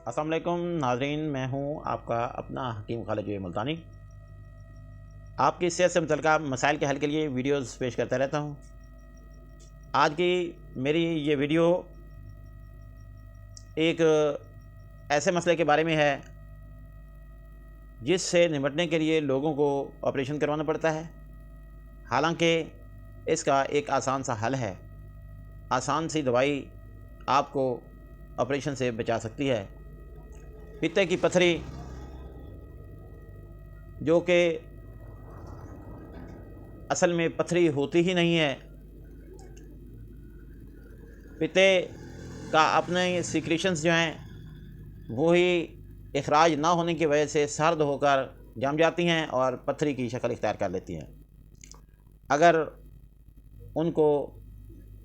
अस्सलाम वालेकुम नाज़रीन, मैं हूं आपका अपना हकीम खालिद मुल्तानी। आपकी सेहत से मुतल्लिक़ मसाइल के हल के लिए वीडियोस पेश करता रहता हूं। आज की मेरी ये वीडियो एक ऐसे मसले के बारे में है जिससे निपटने के लिए लोगों को ऑपरेशन करवाना पड़ता है। हालांकि इसका एक आसान सा हल है। आसान सी दवाई आपको ऑपरेशन से बचा सकती है। पित्ते की पथरी, जो कि असल में पथरी होती ही नहीं है, पित्ते का अपने सिक्रीशंस जो हैं वो ही इखराज ना होने की वजह से सर्द होकर जम जाती हैं और पथरी की शक्ल इख्तियार कर लेती हैं। अगर उनको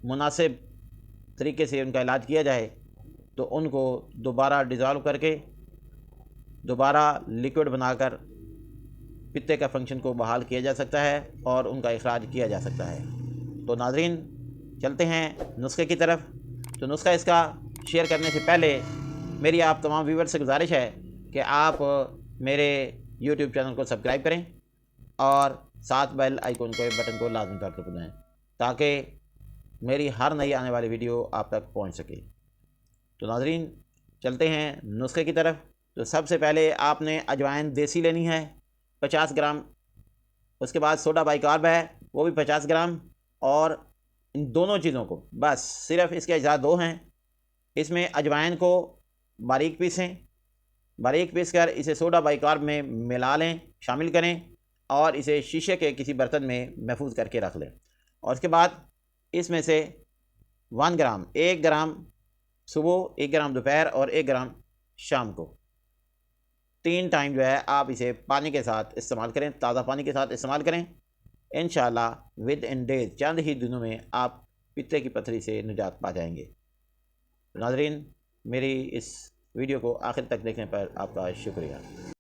मुनासिब तरीके से उनका इलाज किया जाए तो उनको दोबारा डिज़ोल्व करके दोबारा लिक्विड बनाकर पित्ते का फंक्शन को बहाल किया जा सकता है और उनका इखराज किया जा सकता है। तो नाज़रीन, चलते हैं नुस्खे की तरफ। तो नुस्खा इसका शेयर करने से पहले मेरी आप तमाम व्यूअर्स से गुजारिश है कि आप मेरे यूट्यूब चैनल को सब्सक्राइब करें और साथ बेल आइकन के बटन को लाजमी तौर पर दबाएं ताकि मेरी हर नई आने वाली वीडियो आप तक पहुंच सके। तो नाज़रीन, चलते हैं नुस्खे की तरफ। तो सबसे पहले आपने अजवाइन देसी लेनी है 50 ग्राम। उसके बाद सोडा बाइकार्ब है वो भी 50 ग्राम। और इन दोनों चीज़ों को बस सिर्फ इसके अज्जा दो हैं। इसमें अजवाइन को बारीक पीसें, बारीक पीस कर इसे सोडा बाइकार्ब में मिला लें, शामिल करें और इसे शीशे के किसी बर्तन में महफूज करके रख लें। और उसके बाद इसमें से 1 ग्राम, 1 ग्राम सुबह, 1 ग्राम दोपहर और 1 ग्राम शाम को 3 टाइम जो है आप इसे पानी के साथ इस्तेमाल करें, ताज़ा पानी के साथ इस्तेमाल करें। इंशाल्लाह विद इन डेज, चंद ही दिनों में आप पित्ते की पथरी से निजात पा जाएंगे। नाज़रीन, मेरी इस वीडियो को आखिर तक देखने पर आपका शुक्रिया।